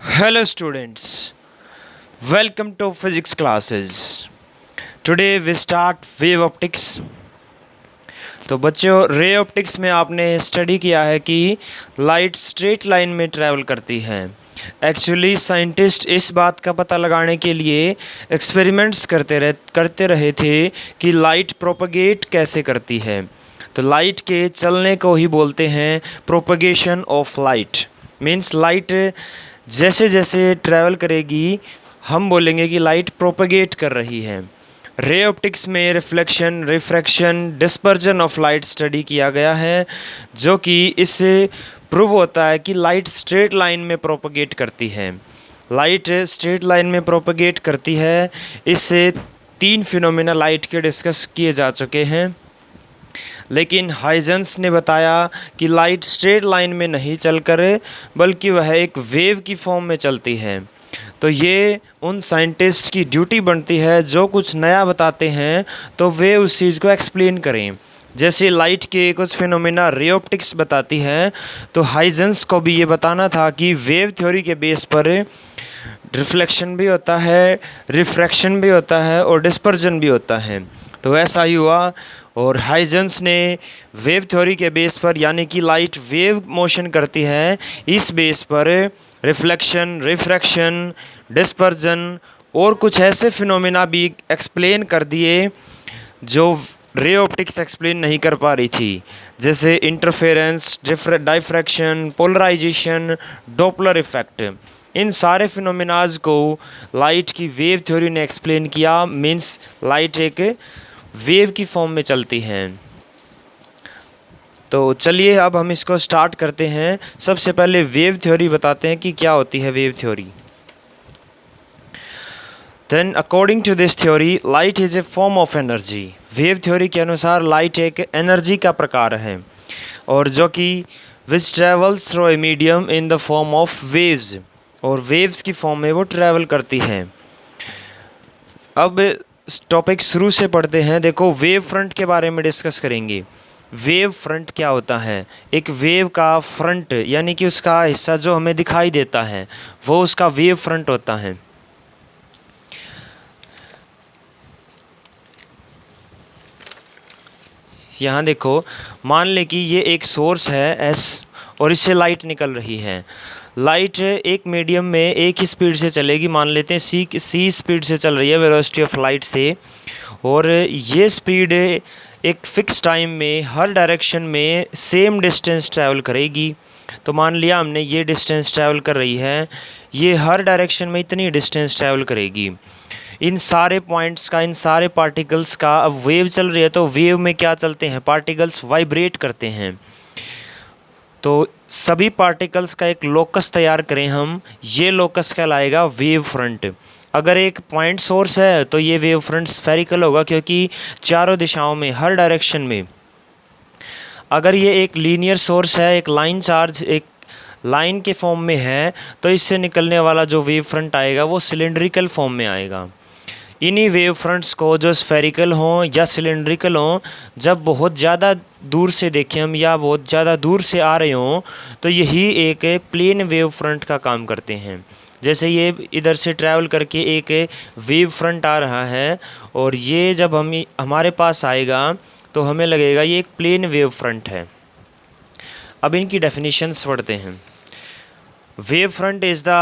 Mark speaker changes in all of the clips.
Speaker 1: Hello students, welcome to physics classes. Today we start wave optics. तो बच्चों ray optics में आपने study किया है कि लाइट स्ट्रेट लाइन में ट्रैवल करती है। एक्चुअली साइंटिस्ट इस बात का पता लगाने के लिए एक्सपेरिमेंट्स करते रहे थे कि लाइट प्रोपगेट कैसे करती है। तो लाइट के चलने को ही बोलते हैं propagation of light. Means light जैसे जैसे ट्रैवल करेगी हम बोलेंगे कि लाइट प्रोपगेट कर रही है। रे ऑप्टिक्स में reflection, refraction, dispersion of light study किया गया है, जो कि इससे प्रूव होता है कि लाइट स्ट्रेट लाइन में प्रोपगेट करती है। लाइट स्ट्रेट लाइन में प्रोपगेट करती है। इससे तीन फिनोमेना लाइट के डिस्कस किए जा चुके हैं, लेकिन हाइजेंस ने बताया कि लाइट स्ट्रेट लाइन में नहीं चलकर बल्कि वह एक वेव की फॉर्म में चलती है। तो ये उन साइंटिस्ट की ड्यूटी बनती है जो कुछ नया बताते हैं तो वे उस चीज़ को एक्सप्लेन करें। जैसे लाइट के कुछ फिनोमेना रे ऑप्टिक्स बताती है, तो हाइजेंस को भी ये बताना था कि वेव थ्योरी के बेस पर रिफ्लेक्शन भी होता है, रिफ्रैक्शन भी होता है और डिस्पर्जन भी होता है। तो ऐसा ही हुआ और हाइजेंस ने वेव थ्योरी के बेस पर, यानी कि लाइट वेव मोशन करती है, इस बेस पर रिफ्लेक्शन, रिफ्रैक्शन, डिस्पर्जन और कुछ ऐसे फिनोमेना भी एक्सप्लेन कर दिए जो रे ऑप्टिक्स एक्सप्लेन नहीं कर पा रही थी। जैसे interference, diffraction, polarization, Doppler effect. इन सारे फिनोमेनाज को लाइट की वेव थ्योरी ने एक्सप्लेन किया। मीन्स लाइट एक वेव की फॉर्म में चलती हैं। तो चलिए अब हम इसको स्टार्ट करते हैं। सबसे पहले वेव थ्योरी बताते हैं कि क्या होती है wave theory. Then according to this theory light is a form of energy. Wave theory के अनुसार लाइट एक एनर्जी का प्रकार है और जो कि which travels through a medium in the form of waves, और वेव्स की फॉर्म में वो ट्रैवल करती हैं। अब टॉपिक शुरू से पढ़ते हैं। देखो वेव फ्रंट के बारे में डिस्कस करेंगे। वेव फ्रंट क्या होता है? एक वेव का फ्रंट यानी कि उसका हिस्सा जो हमें दिखाई देता है वो उसका वेव फ्रंट होता है। यहाँ देखो, मान ले कि ये एक सोर्स है एस और इससे लाइट निकल रही है। लाइट एक मीडियम में एक ही स्पीड से चलेगी। मान लेते हैं सी स्पीड से चल रही है वेलोसिटी ऑफ लाइट से, और ये स्पीड एक फिक्स टाइम में हर डायरेक्शन में सेम डिस्टेंस ट्रैवल करेगी। तो मान लिया हमने ये डिस्टेंस ट्रैवल कर रही है, ये हर डायरेक्शन में इतनी डिस्टेंस ट्रैवल करेगी। इन सारे पॉइंट्स का, इन सारे पार्टिकल्स का, अब वेव चल रही है तो वेव में क्या चलते हैं? पार्टिकल्स वाइब्रेट करते हैं। तो सभी पार्टिकल्स का एक लोकस तैयार करें हम, ये लोकस कहलाएगा वेव फ्रंट। अगर एक पॉइंट सोर्स है तो ये वेव फ्रंट स्फेरिकल होगा, क्योंकि चारों दिशाओं में, हर डायरेक्शन में। अगर ये एक लीनियर सोर्स है, एक लाइन चार्ज, एक लाइन के फॉर्म में है, तो इससे निकलने वाला जो वेव फ्रंट आएगा वो सिलेंड्रिकल फॉर्म में आएगा। इन्हीं वेव फ्रंट्स को, जो स्फेरिकल हों या सिलेंड्रिकल हों, जब बहुत ज़्यादा दूर से देखें हम या बहुत ज़्यादा दूर से आ रहे हों, तो यही एक प्लेन वेव फ्रंट का काम करते हैं। जैसे ये इधर से ट्रैवल करके एक वेव फ्रंट आ रहा है और ये जब हमारे पास आएगा तो हमें लगेगा ये एक प्लेन वेव फ्रंट है। अब इनकी डेफिनेशंस पढ़ते हैं। Wave front is the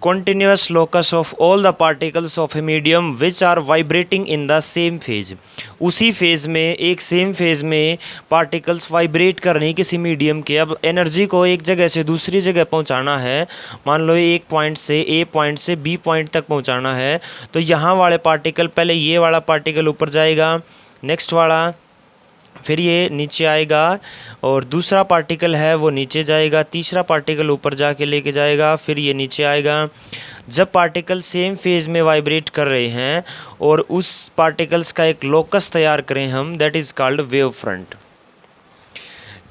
Speaker 1: continuous locus of all the particles of a medium which are vibrating in the same phase। उसी फेज़ में, एक सेम फेज़ में पार्टिकल्स वाइब्रेट कर रही किसी मीडियम के। अब एनर्जी को एक जगह से दूसरी जगह पहुंचाना है, मान लो एक पॉइंट से, ए पॉइंट से बी पॉइंट तक पहुंचाना है, तो यहाँ वाले पार्टिकल, पहले ये वाला पार्टिकल ऊपर जाएगा, नेक्स्ट वाला, फिर ये नीचे आएगा और दूसरा पार्टिकल है वो नीचे जाएगा, तीसरा पार्टिकल ऊपर जाके लेके जाएगा, फिर ये नीचे आएगा। जब पार्टिकल सेम फेज़ में वाइब्रेट कर रहे हैं और उस पार्टिकल्स का एक लोकस तैयार करें हम, that is called wave front.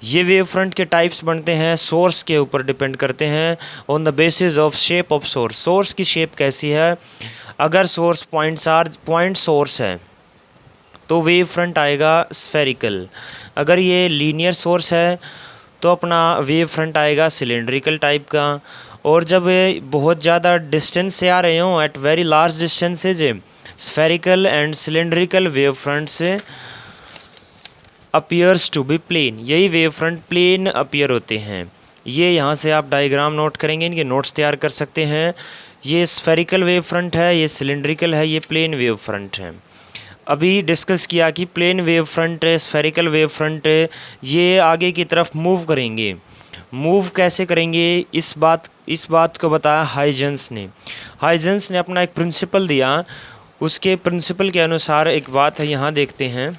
Speaker 1: ये वेव फ्रंट के टाइप्स बनते हैं, सोर्स के ऊपर डिपेंड करते हैं, on the basis of shape of source. Source की शेप कैसी है? अगर सोर्स पॉइंट सोर्स है तो वेव फ्रंट आएगा स्फेरिकल। अगर ये लीनियर सोर्स है तो अपना वेव फ्रंट आएगा सिलेंड्रिकल टाइप का। और जब ये बहुत ज़्यादा डिस्टेंस से आ रहे हों, at very large distances, spherical and cylindrical wave fronts appears to be plane, यही वेव फ्रंट प्लेन अपीयर होते हैं। ये यहाँ से आप डायग्राम नोट करेंगे, इनके नोट्स तैयार कर सकते हैं। ये स्फेरिकल वेव फ्रंट है, ये सिलेंड्रिकल है, ये प्लेन वेव फ्रंट है। अभी डिस्कस किया कि plane wave front, spherical wave front ये आगे की तरफ मूव करेंगे। मूव कैसे करेंगे, इस बात को बताया हाइजेंस ने। हाइजेंस ने अपना एक प्रिंसिपल दिया, उसके प्रिंसिपल के अनुसार एक बात है, यहाँ देखते हैं,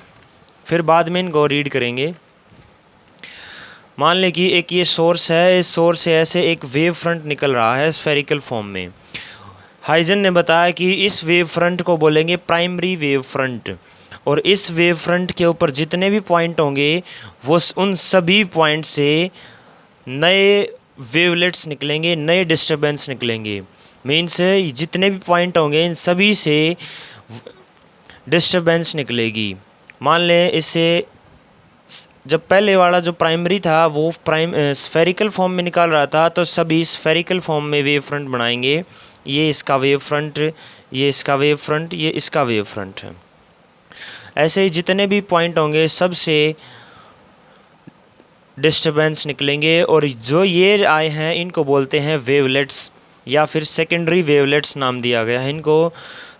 Speaker 1: फिर बाद में इनको रीड करेंगे। मान लें कि एक ये सोर्स है, इस सोर्स से ऐसे एक वेव फ्रंट निकल रहा है स्फेरिकल फॉर्म में। हाइजन ने बताया कि इस वेव फ्रंट को बोलेंगे प्राइमरी वेव फ्रंट, और इस वेव फ्रंट के ऊपर जितने भी पॉइंट होंगे वो उन सभी पॉइंट से नए वेवलेट्स निकलेंगे, नए डिस्टर्बेंस निकलेंगे। मीन्स जितने भी पॉइंट होंगे इन सभी से डिस्टर्बेंस निकलेगी। मान लें इससे जब पहले वाला जो प्राइमरी था वो स्फेरिकल फॉर्म में निकाल रहा था, तो सभी स्फेरिकल फॉर्म में वेव फ्रंट बनाएंगे। ये इसका वेव फ्रंट, ये इसका वेव फ्रंट, ये इसका वेव फ्रंट है। ऐसे ही जितने भी पॉइंट होंगे सबसे डिस्टर्बेंस निकलेंगे, और जो ये आए हैं इनको बोलते हैं वेवलेट्स, या फिर सेकेंडरी वेवलेट्स नाम दिया गया है इनको।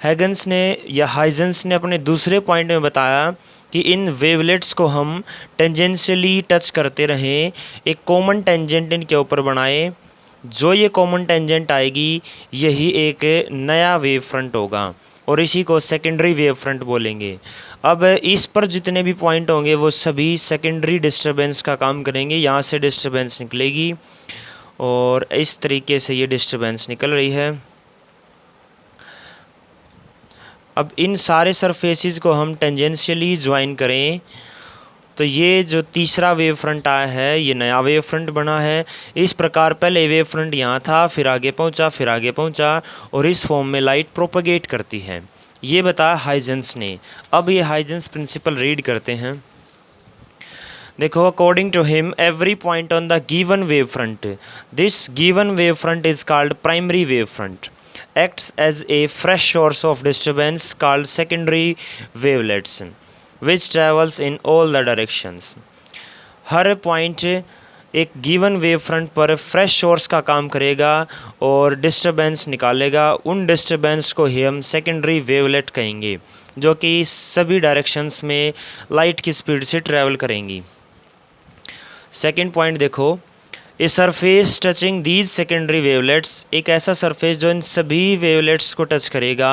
Speaker 1: हैगन्स ने या हाइजेंस ने अपने दूसरे पॉइंट में बताया कि इन वेवलेट्स को हम टेंजेंशियली टच करते रहें, एक कॉमन टेंजेंट इनके ऊपर बनाएं। जो ये कॉमन टेंजेंट आएगी यही एक नया वेव फ्रंट होगा, और इसी को सेकेंडरी वेव फ्रंट बोलेंगे। अब इस पर जितने भी पॉइंट होंगे वो सभी सेकेंडरी डिस्टर्बेंस का काम करेंगे। यहाँ से डिस्टर्बेंस निकलेगी और इस तरीके से ये डिस्टर्बेंस निकल रही है। अब इन सारे सरफेसेस को हम टेंजेंशियली ज्वाइन करें तो ये जो तीसरा वेव फ्रंट आया है ये नया वेव फ्रंट बना है। इस प्रकार पहले वेव फ्रंट यहाँ था, फिर आगे पहुँचा, फिर आगे पहुँचा, और इस फॉर्म में लाइट प्रोपगेट करती है। ये बताया हाइजेंस ने। अब ये हाइजेंस प्रिंसिपल रीड करते हैं। देखो, according to him every point on the given wave front, this given wave front is called primary wave front, acts as a fresh source of disturbance called secondary wavelets, which travels in all the directions. Her point एक given wave front पर fresh source का काम करेगा और disturbance निकालेगा। उन disturbance को ही हम सेकेंडरी वेवलेट कहेंगे, जो कि सभी डायरेक्शंस में लाइट की स्पीड से ट्रैवल करेंगी। सेकेंड पॉइंट देखो, a surface touching these secondary wavelets, एक ऐसा सरफेस जो इन सभी वेवलेट्स को टच करेगा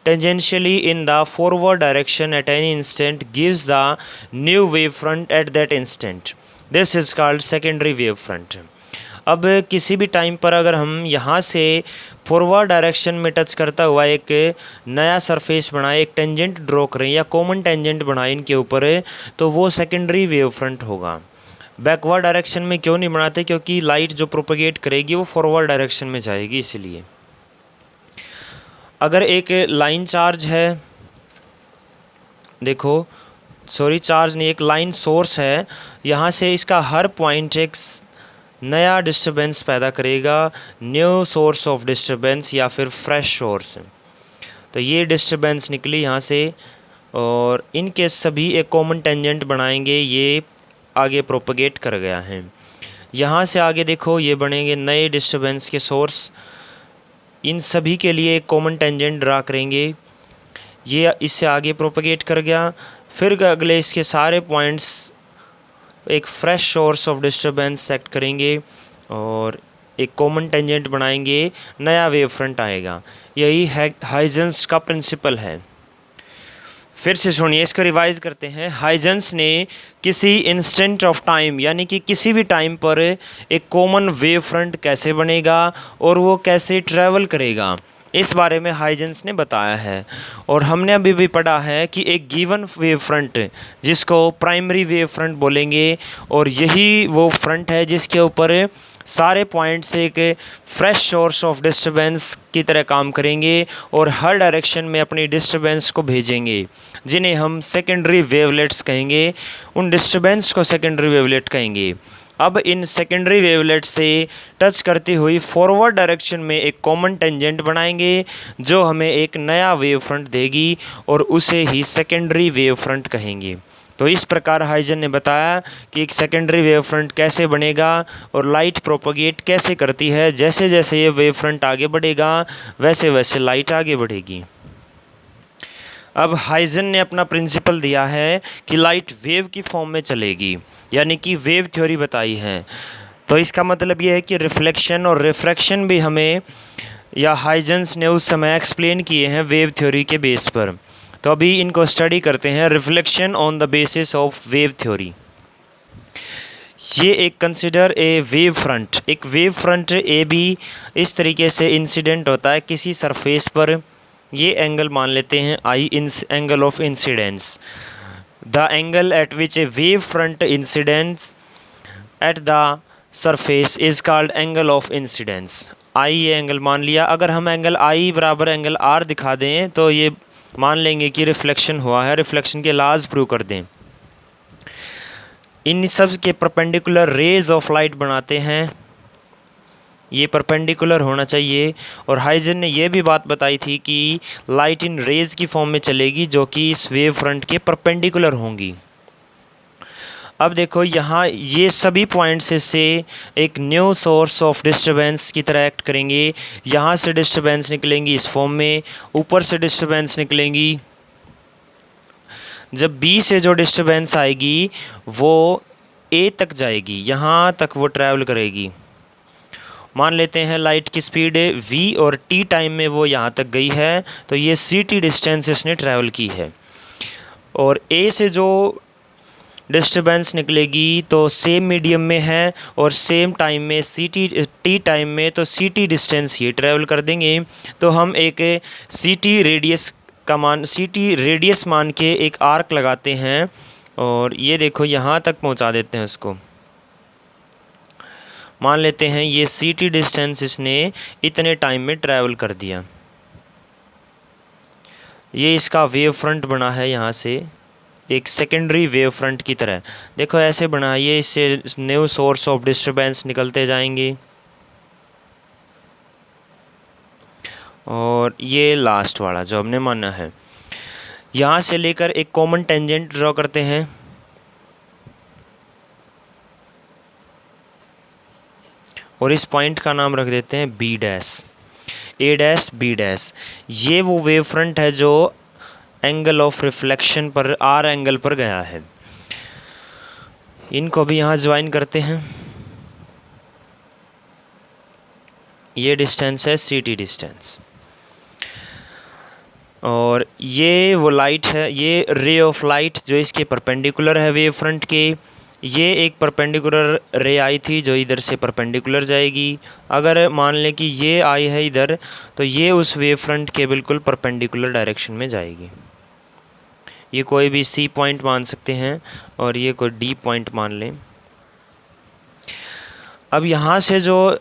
Speaker 1: tangentially in the forward direction at any instant gives the new wave front at that instant, this is called secondary wave front. अब किसी भी time पर अगर हम यहाँ से फॉरवर्ड डायरेक्शन में टच करता हुआ एक नया सरफेस बनाए, एक टेंजेंट ड्रॉ करें या कॉमन टेंजेंट बनाए इनके ऊपर, तो वो सेकेंडरी वेव फ्रंट होगा। बैकवर्ड डायरेक्शन में क्यों नहीं बनाते, क्योंकि लाइट जो प्रोपगेट करेगी वो फॉरवर्ड डायरेक्शन में जाएगी, इसलिए। अगर एक लाइन चार्ज है, देखो सॉरी चार्ज नहीं, एक लाइन सोर्स है, यहाँ से इसका हर पॉइंट एक नया डिस्टर्बेंस पैदा करेगा, न्यू सोर्स ऑफ डिस्टर्बेंस या फिर फ्रेश सोर्स। तो ये डिस्टर्बेंस निकली यहाँ से, और इनके सभी एक कॉमन टेंजेंट बनाएंगे, ये आगे प्रोपगेट कर गया है। यहाँ से आगे देखो ये बनेंगे नए डिस्टर्बेंस के सोर्स, इन सभी के लिए एक कॉमन टेंजेंट ड्रा करेंगे, ये इससे आगे प्रोपगेट कर गया। फिर अगले इसके सारे पॉइंट्स एक fresh source of disturbance set करेंगे और एक कॉमन टेंजेंट बनाएंगे, नया वेव फ्रंट आएगा। यही हाइजेंस का प्रिंसिपल है। फिर से सुनिए, इसको रिवाइज करते हैं। हाइजेंस ने किसी इंस्टेंट ऑफ टाइम यानी कि किसी भी टाइम पर एक कॉमन वेव फ्रंट कैसे बनेगा और वो कैसे ट्रैवल करेगा, इस बारे में हाइजेंस ने बताया है। और हमने अभी भी पढ़ा है कि एक गिवन वेव फ्रंट जिसको प्राइमरी वेव फ्रंट बोलेंगे, और यही वो फ्रंट है जिसके ऊपर सारे पॉइंट्स एक फ्रेश सोर्स ऑफ डिस्टर्बेंस की तरह काम करेंगे और हर डायरेक्शन में अपनी डिस्टर्बेंस को भेजेंगे, जिन्हें हम सेकेंडरी वेवलेट्स कहेंगे। उन डिस्टर्बेंस को सेकेंडरी वेवलेट कहेंगे। अब इन सेकेंडरी वेवलेट से टच करती हुई फॉरवर्ड डायरेक्शन में एक कॉमन टेंजेंट बनाएंगे जो हमें एक नया वेव फ्रंट देगी और उसे ही सेकेंडरी वेव फ्रंट कहेंगे। तो इस प्रकार हाइजन ने बताया कि एक सेकेंडरी वेव फ्रंट कैसे बनेगा और लाइट प्रोपोगेट कैसे करती है। जैसे जैसे ये वेव फ्रंट आगे बढ़ेगा वैसे वैसे लाइट आगे बढ़ेगी। अब हाइजन ने अपना प्रिंसिपल दिया है कि लाइट वेव की फॉर्म में चलेगी, यानी कि वेव थ्योरी बताई है। तो इसका मतलब ये है कि रिफ्लेक्शन और रिफ्रैक्शन भी हमें या हाइजन्स ने उस समय एक्सप्लेन किए हैं वेव थ्योरी के बेस पर। तो अभी इनको स्टडी करते हैं, reflection on the basis of wave theory. ये एक कंसिडर ए वेव फ्रंट, एक वेव फ्रंट ए भी इस तरीके से इंसिडेंट होता है किसी सरफेस पर। ये एंगल मान लेते हैं I, angle of incidence. The angle at which a wave front incidence at the surface is called angle of incidence. I ये एंगल मान लिया। अगर हम एंगल आई बराबर एंगल आर दिखा दें तो ये मान लेंगे कि रिफ्लेक्शन हुआ है, रिफ्लेक्शन के लॉज प्रूव कर दें। इन सब के परपेंडिकुलर रेज ऑफ लाइट बनाते हैं, ये परपेंडिकुलर होना चाहिए। और हाइजन ने यह भी बात बताई थी कि लाइट इन रेज की फॉर्म में चलेगी जो कि इस वेव फ्रंट के परपेंडिकुलर होंगी। अब देखो यहाँ ये सभी पॉइंट्स से एक न्यू सोर्स ऑफ डिस्टरबेंस की तरह एक्ट करेंगे। यहाँ से डिस्टरबेंस निकलेंगी इस फॉर्म में, ऊपर से डिस्टरबेंस निकलेंगी। जब बी से जो डिस्टरबेंस आएगी वो ए तक जाएगी, यहाँ तक वो ट्रैवल करेगी। मान लेते हैं लाइट की स्पीड v और t टाइम में वो यहाँ तक गई है, तो ये ct डिस्टेंस इसने ट्रैवल की है। और a से जो डिस्टरबेंस निकलेगी तो सेम मीडियम में है और सेम टाइम में t टाइम में, तो ct डिस्टेंस ये ट्रैवल कर देंगे। तो हम एक ct रेडियस मान के एक आर्क लगाते हैं और ये देखो यहाँ तक पहुँचा देते हैं उसको। मान लेते हैं ये ct डिस्टेंस इसने इतने टाइम में ट्रैवल कर दिया। ये इसका वेव फ्रंट बना है, यहाँ से एक सेकेंडरी वेव फ्रंट की तरह। देखो ऐसे बना, ये इससे न्यू सोर्स ऑफ डिस्टरबेंस निकलते जाएंगे। और ये लास्ट वाला जो हमने माना है, यहाँ से लेकर एक कॉमन टेंजेंट ड्रॉ करते हैं। और इस पॉइंट का नाम रख देते हैं बी डैश, ए डैश बी डैश। ये वो वेव फ्रंट है जो एंगल ऑफ रिफ्लेक्शन पर आर एंगल पर गया है। इनको भी यहाँ ज्वाइन करते हैं। ये डिस्टेंस है ct डिस्टेंस। और ये वो लाइट है, ये रे ऑफ लाइट जो इसके परपेंडिकुलर है वेव फ्रंट के। ये एक परपेंडिकुलर रे आई थी जो इधर से परपेंडिकुलर जाएगी। अगर मान लें कि ये आई है इधर, तो ये उस वेव फ्रंट के बिल्कुल परपेंडिकुलर डायरेक्शन में जाएगी। ये कोई भी C पॉइंट मान सकते हैं और ये कोई D पॉइंट मान लें। अब यहाँ से जो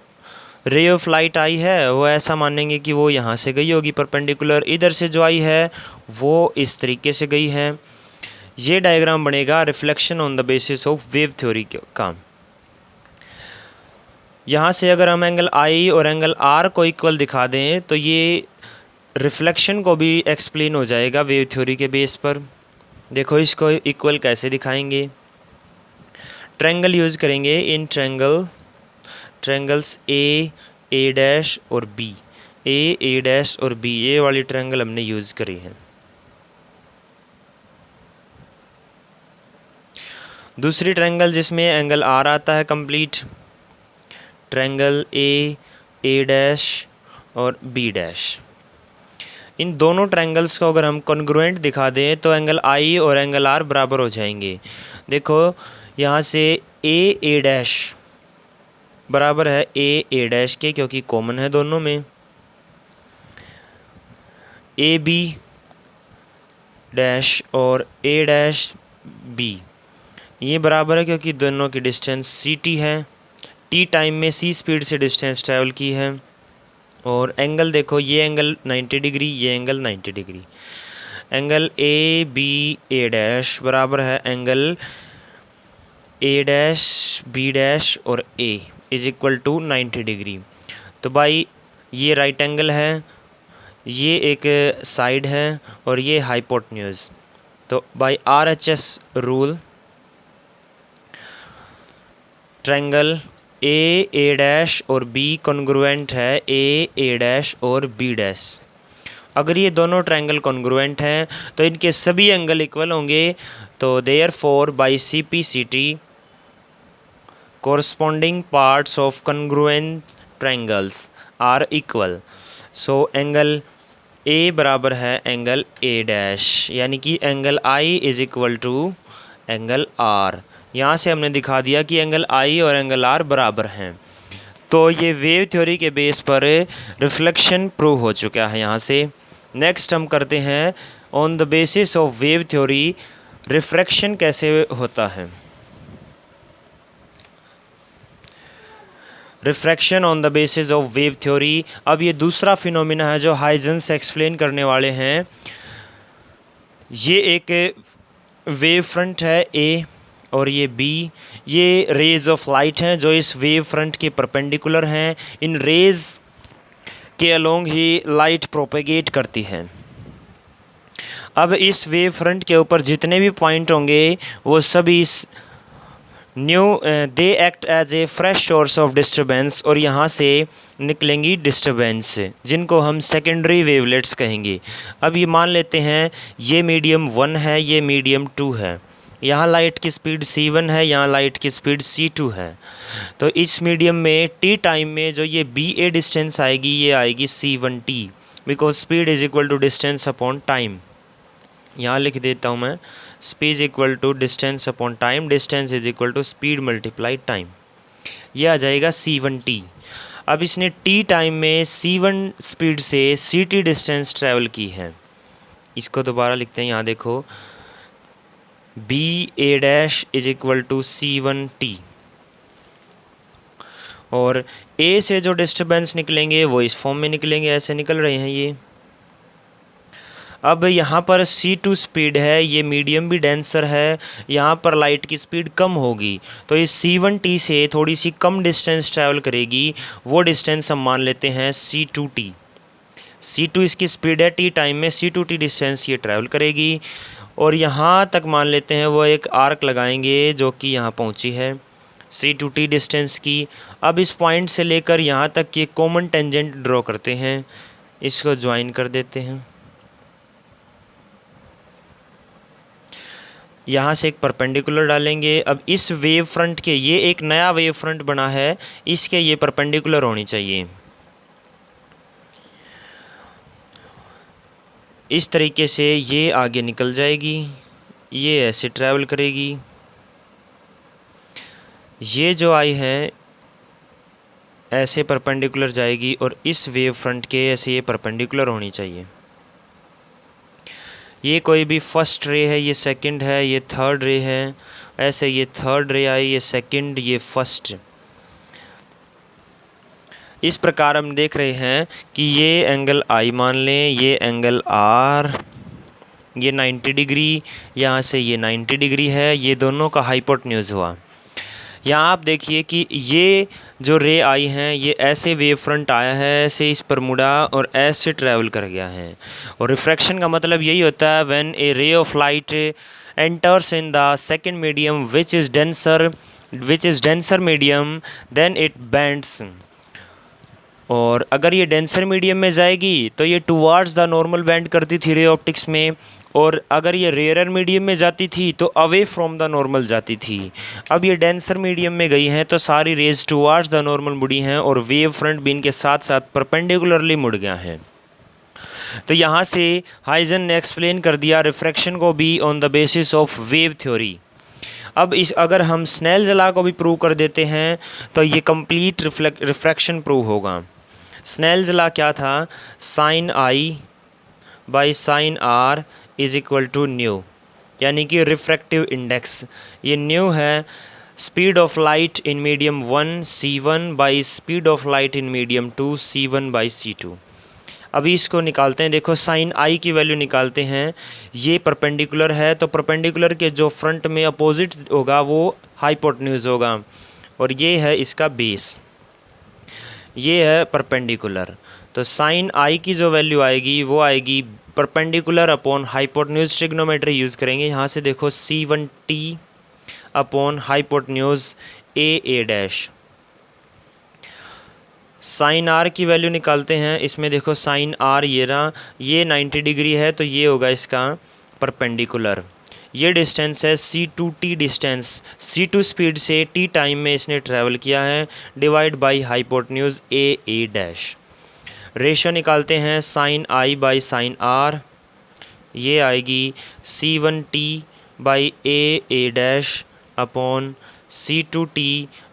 Speaker 1: रे ऑफ लाइट आई है वो ऐसा मानेंगे कि वो यहाँ से गई होगी परपेंडिकुलर। इधर से जो आई है वो इस तरीके से गई है। ये डायग्राम बनेगा reflection on the basis of wave theory का। यहाँ से अगर हम एंगल I और एंगल R को इक्वल दिखा दें तो ये रिफ्लेक्शन को भी एक्सप्लेन हो जाएगा वेव थ्योरी के बेस पर। देखो इसको इक्वल कैसे दिखाएंगे, ट्रायंगल यूज़ करेंगे। इन ट्रायंगल्स ए डैश और बी, ए डैश और बी, ये वाली ट्रायंगल हमने यूज़ करी है। दूसरी ट्रायंगल जिसमें एंगल आर आता है कंप्लीट, ट्रायंगल ए डैश और बी डैश। इन दोनों ट्रायंगल्स को अगर हम कॉन्ग्रुएंट दिखा दें तो एंगल आई और एंगल आर बराबर हो जाएंगे। देखो यहाँ से ए डैश बराबर है ए डैश के, क्योंकि कॉमन है दोनों में। ए बी डैश और ए डैश बी ये बराबर है क्योंकि दोनों की डिस्टेंस ct है। t टाइम में c स्पीड से डिस्टेंस ट्रैवल की है। और एंगल देखो, ये एंगल 90 डिग्री, ये angle 90 degree. Angle A B A dash बराबर है angle A dash B dash और A is equal to 90 degree. तो भाई ये राइट एंगल है, ये एक साइड है और ये हाइपोटेन्यूज। तो by RHS rule triangle A dash और बी कॉन्ग्रुएंट है ए डैश और बी डैश। अगर ये दोनों ट्रायंगल कॉन्ग्रुएंट हैं तो इनके सभी एंगल इक्वल होंगे। तो therefore by CP/CT corresponding parts of congruent triangles are equal। So angle A बराबर है एंगल ए डैश, यानी कि angle I is equal to angle R. यहाँ से हमने दिखा दिया कि एंगल आई और एंगल आर बराबर हैं। तो ये वेव थ्योरी के बेस पर रिफ्लेक्शन प्रूव हो चुका है यहाँ से। नेक्स्ट हम करते हैं on the basis of wave theory refraction कैसे होता है। Refraction on the basis of wave theory. अब ये दूसरा फिनोमिना है जो हाइजेंस एक्सप्लेन करने वाले हैं। ये एक वेव फ्रंट है ए और ये बी, ये रेज ऑफ लाइट हैं जो इस वेव फ्रंट के परपेंडिकुलर हैं। इन रेज के अलोंग ही लाइट प्रोपेगेट करती है। अब इस वेव फ्रंट के ऊपर जितने भी पॉइंट होंगे वो सभी they act as a fresh source of disturbance, और यहाँ से निकलेंगी डिस्टर्बेंस जिनको हम सेकेंडरी वेवलेट्स कहेंगे। अब ये मान लेते हैं ये मीडियम 1 है, ये मीडियम 2 है, यहाँ लाइट की स्पीड c1 है, यहाँ लाइट की स्पीड c2 है। तो इस मीडियम में t टाइम में जो ये BA डिस्टेंस आएगी ये आएगी c1t, because speed is equal to distance upon time. यहाँ लिख देता हूँ मैं, speed equal to distance upon time, distance is equal to speed multiply time, ये आ जाएगा c1t। अब इसने t टाइम में c1 स्पीड से ct डिस्टेंस ट्रैवल की है। इसको दोबारा लिखते हैं, यहाँ देखो BA dash is equal to c1t, और A से जो डिस्टर्बेंस निकलेंगे वो इस फॉर्म में निकलेंगे, ऐसे निकल रहे हैं ये। अब यहाँ पर c2 स्पीड है, ये मीडियम भी डेंसर है, यहाँ पर लाइट की स्पीड कम होगी, तो इस c1t से थोड़ी सी कम डिस्टेंस ट्रैवल करेगी। वो डिस्टेंस हम मान लेते हैं c2t। c2 इसकी स्पीड है, t टाइम में c2t डिस्टेंस ये ट्रैवल करेगी, और यहाँ तक मान लेते हैं वो एक आर्क लगाएंगे जो कि यहाँ पहुँची है c2t डिस्टेंस की। अब इस पॉइंट से लेकर यहाँ तक ये कॉमन टेंजेंट ड्रॉ करते हैं, इसको ज्वाइन कर देते हैं। यहाँ से एक परपेंडिकुलर डालेंगे। अब इस वेव फ्रंट के, ये एक नया वेव फ्रंट बना है, इसके ये परपेंडिकुलर होनी चाहिए। इस तरीके से ये आगे निकल जाएगी, ये ऐसे ट्रैवल करेगी, ये जो आई है ऐसे परपेंडिकुलर जाएगी, और इस वेव फ्रंट के ऐसे ये परपेंडिकुलर होनी चाहिए। ये कोई भी फर्स्ट रे है, ये सेकंड है, ये थर्ड रे है, ऐसे ये थर्ड रे आई, ये सेकंड, ये फर्स्ट। इस प्रकार हम देख रहे हैं कि ये एंगल आई मान लें, ये एंगल आर, ये 90 डिग्री, यहाँ से ये 90 डिग्री है, ये दोनों का हाइपोटेन्यूज हुआ। यहाँ आप देखिए कि ये जो रे आई हैं ये ऐसे वेव फ्रंट आया है, ऐसे इस पर मुड़ा और ऐसे ट्रैवल कर गया है। और रिफ्रैक्शन का मतलब यही होता है when a ray of light enters in the second medium which is denser medium then it bends. और अगर ये डेंसर मीडियम में जाएगी तो ये टुवार्ड्स द नॉर्मल बेंड करती थी रे ऑप्टिक्स में, और अगर ये रेयर मीडियम में जाती थी तो अवे फ्रॉम द नॉर्मल जाती थी। अब ये डेंसर मीडियम में गई हैं तो सारी रेज टुवार्ड्स द नॉर्मल मुड़ी हैं, और वेव फ्रंट भी इनके साथ साथ परपेंडिकुलरली मुड़ गया है। तो यहाँ से हाइजन ने एक्सप्लेन कर दिया रिफ्रैक्शन को भी on the basis of wave theory. अब इस अगर हम स्नेल्स लॉ को भी प्रूव कर देते हैं तो ये कंप्लीट रिफ्रैक्शन प्रूव होगा। स्नेल्स लॉ क्या था, sine I by sine R is equal to mu, यानी कि रिफ्रैक्टिव इंडेक्स। ये न्यू है speed of light in medium 1 c1 by speed of light in medium 2 c1 by c2। अभी इसको निकालते हैं। देखो साइन आई की वैल्यू निकालते हैं। ये परपेंडिकुलर है तो परपेंडिकुलर के जो फ्रंट में अपोजिट होगा वो हाइपोटेन्यूज होगा, और ये है इसका बेस, ये है परपेंडिकुलर। तो साइन आई की जो वैल्यू आएगी वो आएगी perpendicular upon hypotenuse. Trigonometry use करेंगे। यहाँ से देखो C1t upon hypotenuse A dash. Sine R की वैल्यू निकालते हैं। इसमें देखो साइन आर ये रहा, ये 90 डिग्री है तो ये होगा इसका परपेंडिकुलर। ये डिस्टेंस है C2t डिस्टेंस, C2 स्पीड से t टाइम में इसने ट्रैवल किया है, divide by hypotenuse A dash. Ratio निकालते हैं sine I by sine R, ये आएगी C1t by A dash upon C2t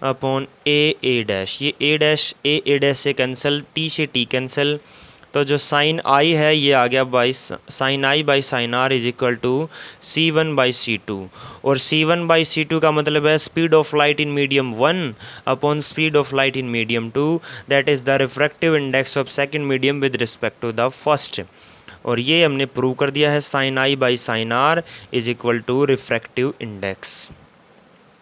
Speaker 1: upon A dash. ये ए डैश से कैंसिल, t से t कैंसिल, तो जो साइन आई है ये आ गया by sine I by sine R is equal to C1 by C2। और C1 बाई C2 का मतलब है speed of light in medium 1 upon speed of light in medium 2, that is the refractive index of second medium with respect to the first. और ये हमने prove कर दिया है, sine I by sine R is equal to refractive index.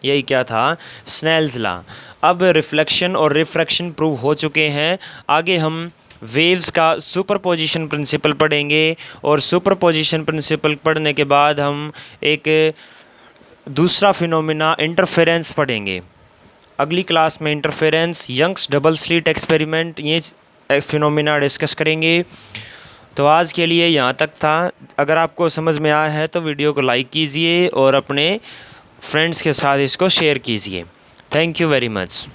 Speaker 1: यही क्या था, Snell's law. अब रिफ्लेक्शन और रिफ्रैक्शन प्रूव हो चुके हैं। आगे हम वेव्स का सुपरपोजिशन प्रिंसिपल पढ़ेंगे, और सुपरपोजिशन प्रिंसिपल पढ़ने के बाद हम एक दूसरा फिनोमिना इंटरफेरेंस पढ़ेंगे। अगली क्लास में interference, Young's double slit experiment, ये फिनोमिना डिस्कस करेंगे। तो आज के लिए यहाँ तक था। अगर आपको समझ में आया है तो वीडियो को लाइक कीजिए और अपने फ्रेंड्स के साथ इसको शेयर कीजिए। Thank you very much.